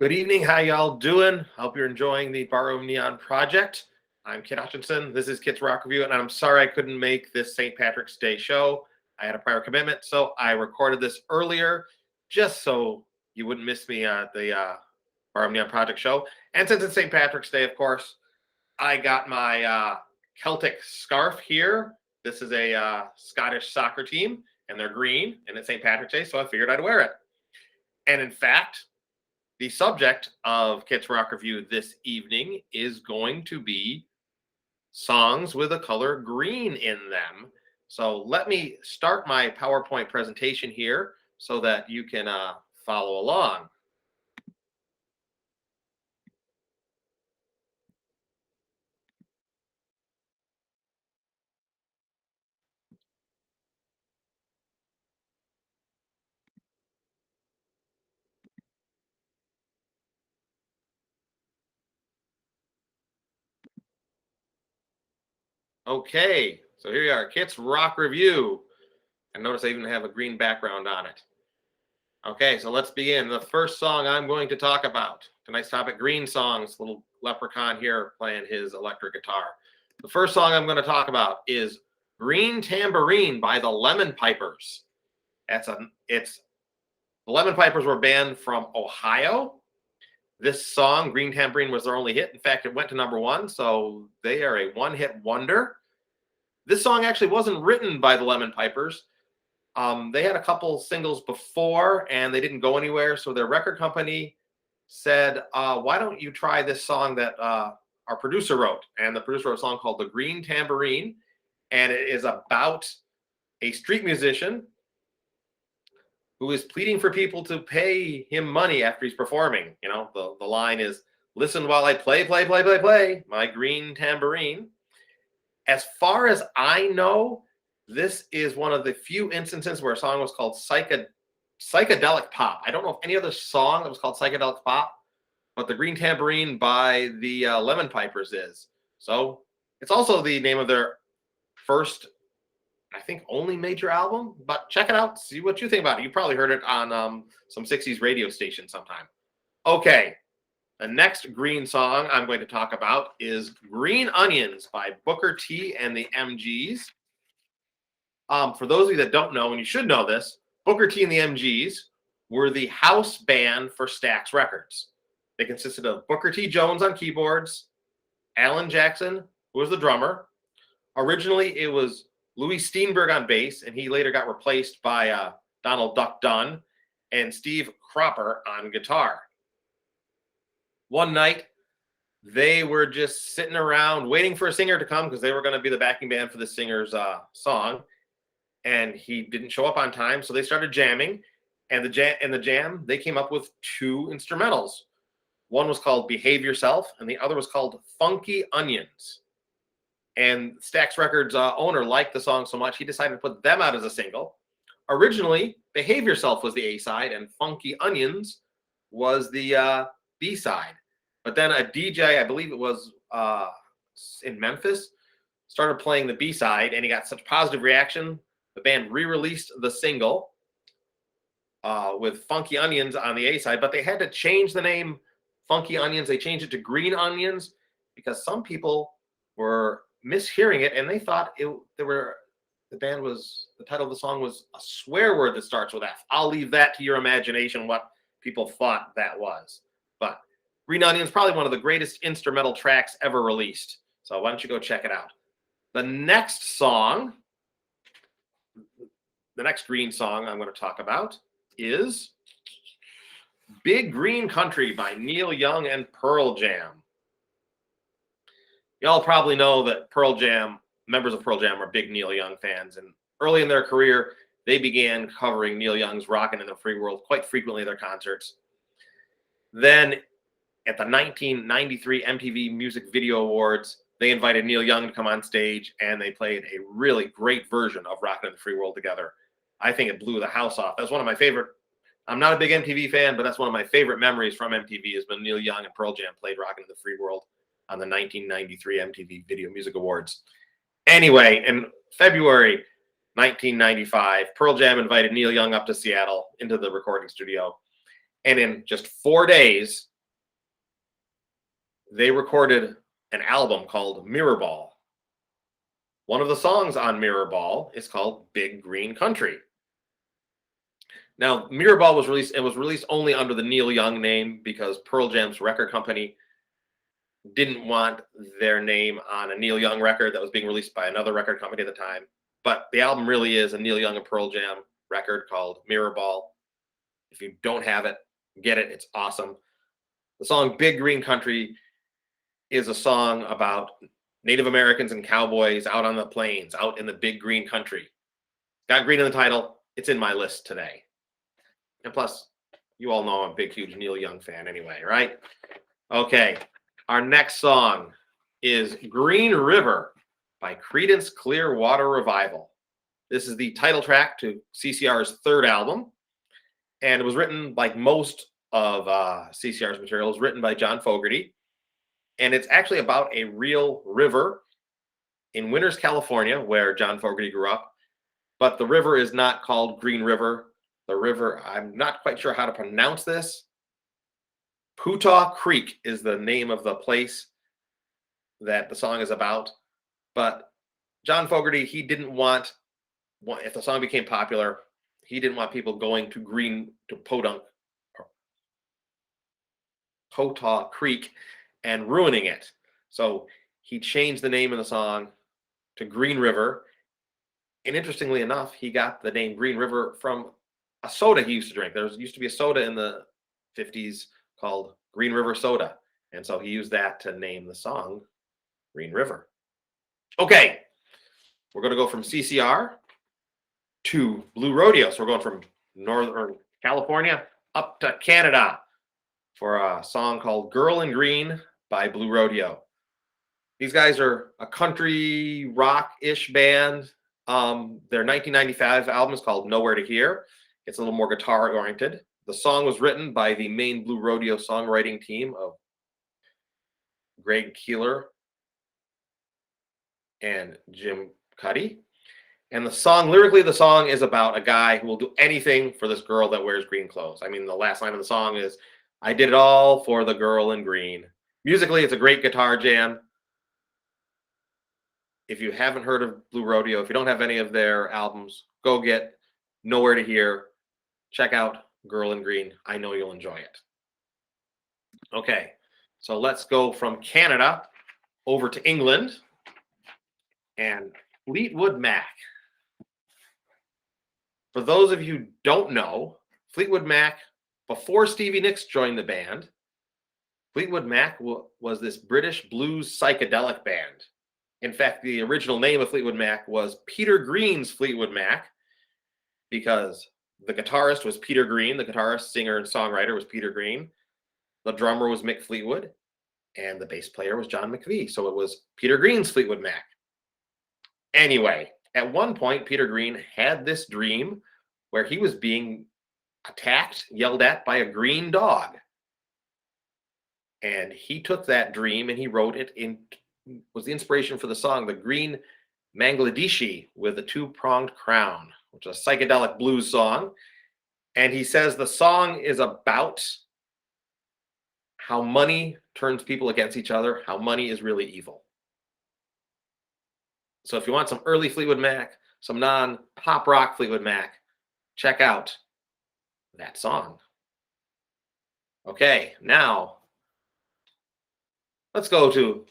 Good evening. How y'all doing? Hope you're enjoying the BarRoom Neon Project. I'm Kit Hutchinson. This is Kit's Rock Review, and I'm sorry I couldn't make this St. Patrick's Day show. I had a prior commitment, so I recorded this earlier just so you wouldn't miss me at the BarRoom Neon Project show. And since it's St. Patrick's Day, of course, I got my Celtic scarf here. This is a Scottish soccer team, and they're green, and it's St. Patrick's Day, so I figured I'd wear it. And in fact, the subject of Kit's Rock Review this evening is going to be songs with a color green in them. So let me start my PowerPoint presentation here so that you can follow along. Okay, so here we are, Kit's Rock Review. And notice I even have a green background on it. Okay, so let's begin. The first song I'm going to talk about. Tonight's topic, green songs. Little leprechaun here playing his electric guitar. The first song I'm going to talk about is Green Tambourine by the Lemon Pipers. The Lemon Pipers were a band from Ohio. This song, Green Tambourine, was their only hit. In fact, it went to #1, so they are a one-hit wonder. This song actually wasn't written by the Lemon Pipers. They had a couple singles before, and they didn't go anywhere, so their record company said, why don't you try this song that our producer wrote? And the producer wrote a song called The Green Tambourine, and it is about a street musician who is pleading for people to pay him money after he's performing. You know, the line is, listen while I play, play, play, play, play, my green tambourine. As far as I know, this is one of the few instances where a song was called psychedelic pop. I don't know of any other song that was called psychedelic pop, but the Green Tambourine by the Lemon Pipers is. So it's also the name of their first, I think, only major album, but check it out. See what you think about it. You probably heard it on some 60s radio station sometime. Okay, the next green song I'm going to talk about is Green Onions by Booker T and the MGs. For those of you that don't know, and you should know this, Booker T and the MGs were the house band for Stax Records. They consisted of Booker T. Jones on keyboards, Alan Jackson, who was the drummer. Originally, it was Louis Steenberg on bass, and he later got replaced by Donald Duck Dunn and Steve Cropper on guitar. One night, they were just sitting around waiting for a singer to come because they were going to be the backing band for the singer's song, and he didn't show up on time, so they started jamming. And the jam, they came up with 2 instrumentals. One was called Behave Yourself, and the other was called Funky Onions. And Stax Records owner liked the song so much, he decided to put them out as a single. Originally, Behave Yourself was the A-side, and Funky Onions was the B-side. But then a DJ, I believe it was in Memphis, started playing the B-side, and he got such positive reaction, the band re-released the single with Funky Onions on the A-side, but they had to change the name Funky Onions. They changed it to Green Onions because some people were mishearing it, and they thought the title of the song was a swear word that starts with F. I'll leave that to your imagination what people thought that was. But Green Onion is probably one of the greatest instrumental tracks ever released. So why don't you go check it out? The next green song I'm going to talk about is Big Green Country by Neil Young and Pearl Jam. Y'all probably know that members of Pearl Jam are big Neil Young fans, and early in their career, they began covering Neil Young's Rockin' in the Free World quite frequently at their concerts. Then at the 1993 MTV Music Video Awards, they invited Neil Young to come on stage, and they played a really great version of Rockin' in the Free World together. I think it blew the house off. That's one of my favorite. I'm not a big MTV fan, but that's one of my favorite memories from MTV is when Neil Young and Pearl Jam played Rockin' in the Free World on the 1993 MTV Video Music Awards. Anyway, in February 1995, Pearl Jam invited Neil Young up to Seattle into the recording studio. And in just 4 days, they recorded an album called Mirrorball. One of the songs on Mirrorball is called Big Green Country. Now, Mirrorball was released only under the Neil Young name because Pearl Jam's record company didn't want their name on a Neil Young record that was being released by another record company at the time. But the album really is a Neil Young and Pearl Jam record called Mirrorball. If you don't have it, get it. It's awesome. The song Big Green Country is a song about Native Americans and cowboys out on the plains, out in the big green country. Got green in the title. It's in my list today. And plus, you all know I'm a big, huge Neil Young fan anyway, right? Okay, our next song is Green River by Creedence Clearwater Revival. This is the title track to CCR's third album, and it was written, like most of CCR's material, was written by John Fogerty, and it's actually about a real river in Winters, California, where John Fogerty grew up, but the river is not called Green River. The river, I'm not quite sure how to pronounce this. Putaw Creek is the name of the place that the song is about. But John Fogerty, he didn't want, if the song became popular, he didn't want people going to Putaw Creek and ruining it. So he changed the name of the song to Green River. And interestingly enough, he got the name Green River from a soda he used to drink. There used to be a soda in the 50s called Green River Soda. And so he used that to name the song Green River. Okay, we're going to go from CCR to Blue Rodeo. So we're going from Northern California up to Canada for a song called Girl in Green by Blue Rodeo. These guys are a country rock-ish band. Their 1995 album is called Nowhere to Hear. It's a little more guitar-oriented. The song was written by the main Blue Rodeo songwriting team of Greg Keeler and Jim Cuddy. And the song, lyrically, the song is about a guy who will do anything for this girl that wears green clothes. I mean, the last line of the song is, I did it all for the girl in green. Musically, it's a great guitar jam. If you haven't heard of Blue Rodeo, if you don't have any of their albums, go get Nowhere to Hear. Check out Girl in Green. I know you'll enjoy it. Okay, so let's go from Canada over to England and Fleetwood Mac. For those of you who don't know, Fleetwood Mac, before Stevie Nicks joined the band, Fleetwood Mac was this British blues psychedelic band. In fact, the original name of Fleetwood Mac was Peter Green's Fleetwood Mac, because the guitarist was Peter Green. The guitarist, singer, and songwriter was Peter Green. The drummer was Mick Fleetwood, and the bass player was John McVie. So it was Peter Green's Fleetwood Mac. Anyway, at one point, Peter Green had this dream where he was being attacked, yelled at by a green dog. And he took that dream and he wrote it in, was the inspiration for the song, The Green Mangladeshi with a Two-Pronged Crown, which is a psychedelic blues song. And he says the song is about how money turns people against each other, how money is really evil. So if you want some early Fleetwood Mac, some non-pop rock Fleetwood Mac, check out that song. Okay, now let's go to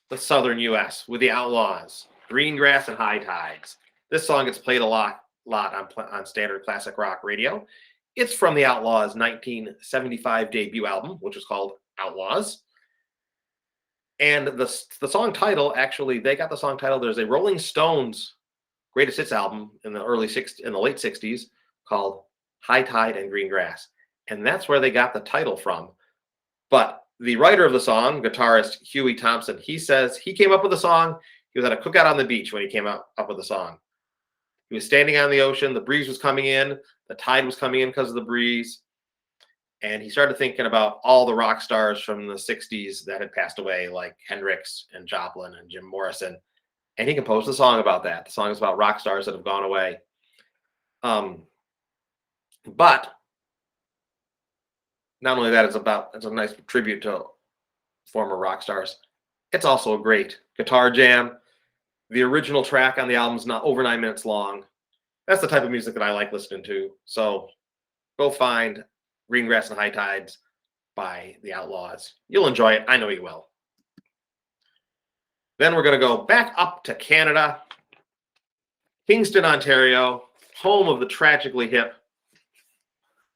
the southern U.S. with the Outlaws, Greengrass and High Tides. This song gets played a lot on standard classic rock radio. It's from the Outlaws' 1975 debut album, which was called Outlaws. And the song title, actually, they got the song title. There's a Rolling Stones greatest hits album in the late 60s called High Tide and Greengrass. And that's where they got the title from. But the writer of the song, guitarist Huey Thompson, he says he came up with the song. He was at a cookout on the beach when he came up with the song. He was standing on the ocean. The breeze was coming in. The tide was coming in because of the breeze. And he started thinking about all the rock stars from the 60s that had passed away, like Hendrix and Joplin and Jim Morrison. And he composed a song about that. The song is about rock stars that have gone away. But not only that, it's a nice tribute to former rock stars. It's also a great guitar jam. The original track on the album is not over 9 minutes long. That's the type of music that I like listening to. So go find Greengrass and High Tides by the Outlaws. You'll enjoy it. I know you will. Then we're going to go back up to Canada, Kingston, Ontario, home of the Tragically Hip.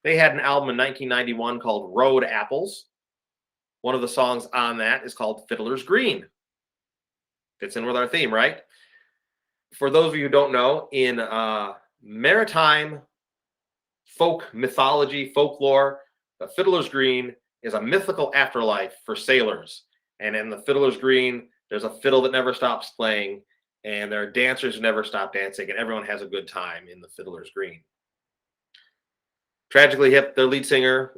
They had an album in 1991 called Road Apples. One of the songs on that is called Fiddler's Green. Fits in with our theme, right? For those of you who don't know, in maritime folk mythology, folklore, the Fiddler's Green is a mythical afterlife for sailors. And in the Fiddler's Green, there's a fiddle that never stops playing, and there are dancers who never stop dancing, and everyone has a good time in the Fiddler's Green. Tragically Hip, their lead singer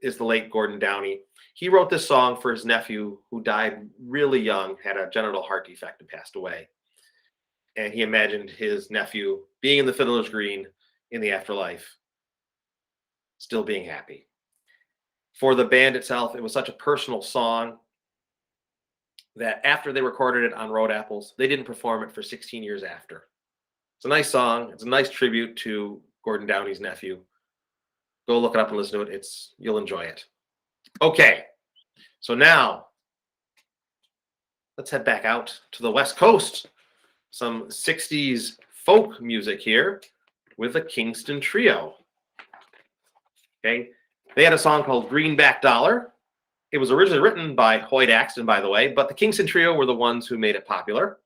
is the late Gordon Downey. He wrote this song for his nephew who died really young, had a genital heart defect and passed away. And he imagined his nephew being in the Fiddler's Green in the afterlife, still being happy. For the band itself, it was such a personal song that after they recorded it on Road Apples, they didn't perform it for 16 years after. It's a nice song. It's a nice tribute to Gordon Downey's nephew. Go look it up and listen to it. You'll enjoy it. Okay, so now let's head back out to the West Coast. Some 60s folk music here with the Kingston Trio. Okay, they had a song called Greenback Dollar. It was originally written by Hoyt Axton, by the way, but the Kingston Trio were the ones who made it popular.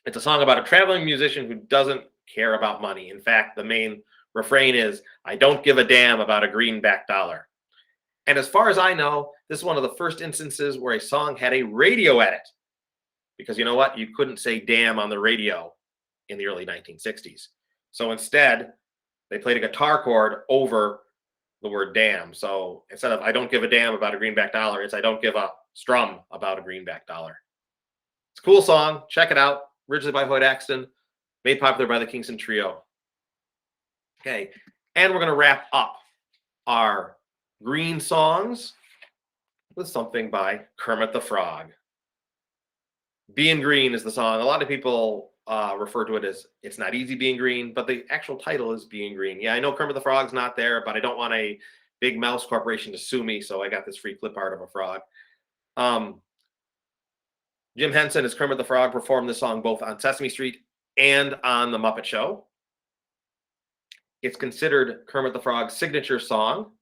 It's a song about a traveling musician who doesn't care about money. In fact, the main refrain is, "I don't give a damn about a greenback dollar." And as far as I know, this is one of the first instances where a song had a radio edit. Because you know what? You couldn't say damn on the radio in the early 1960s. So instead, they played a guitar chord over the word damn. So instead of "I don't give a damn about a greenback dollar," it's "I don't give a strum about a greenback dollar." It's a cool song. Check it out. Originally by Hoyt Axton, made popular by the Kingston Trio. Okay, and we're going to wrap up our green songs with something by Kermit the Frog. Being Green is the song. A lot of people refer to it as It's Not Easy Being Green, but the actual title is Being Green. Yeah, I know Kermit the Frog's not there, but I don't want a big mouse corporation to sue me, so I got this free clip art of a frog. Jim Henson as Kermit the Frog performed this song both on Sesame Street and on The Muppet Show. It's considered Kermit the Frog's signature song.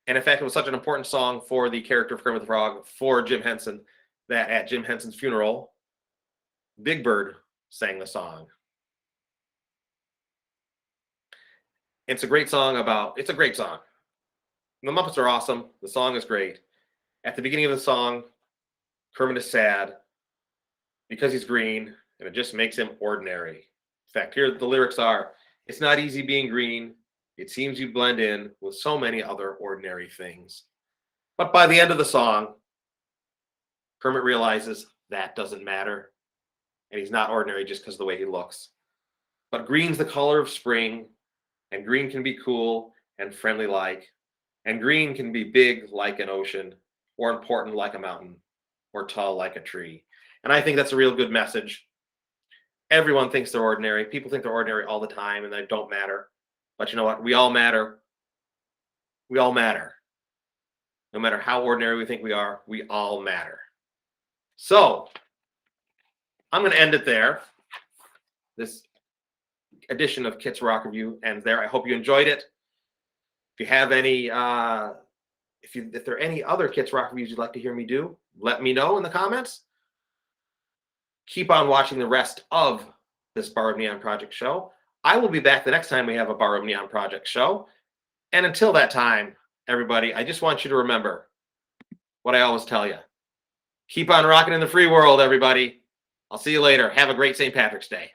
And in fact, it was such an important song for the character of Kermit the Frog for Jim Henson that at Jim Henson's funeral, Big Bird sang the song. It's a great song it's a great song. The Muppets are awesome. The song is great. At the beginning of the song, Kermit is sad because he's green, and it just makes him ordinary. In fact, here the lyrics are, "It's not easy being green. It seems you blend in with so many other ordinary things." But by the end of the song, Kermit realizes that doesn't matter, and he's not ordinary just because of the way he looks. But green's the color of spring, and green can be cool and friendly like, and green can be big like an ocean, or important like a mountain, or tall like a tree. And I think that's a real good message. Everyone thinks they're ordinary. People think they're ordinary all the time, and they don't matter. But you know what? We all matter. We all matter. No matter how ordinary we think we are, we all matter. So I'm going to end it there. This edition of Kit's Rock Review ends there. I hope you enjoyed it. If you have any, if there are any other Kit's Rock Reviews you'd like to hear me do, let me know in the comments. Keep on watching the rest of this BarRoom Neon Project show. I will be back the next time we have a BarRoom Neon Project show. And until that time, everybody, I just want you to remember what I always tell you. Keep on rocking in the free world, everybody. I'll see you later. Have a great St. Patrick's Day.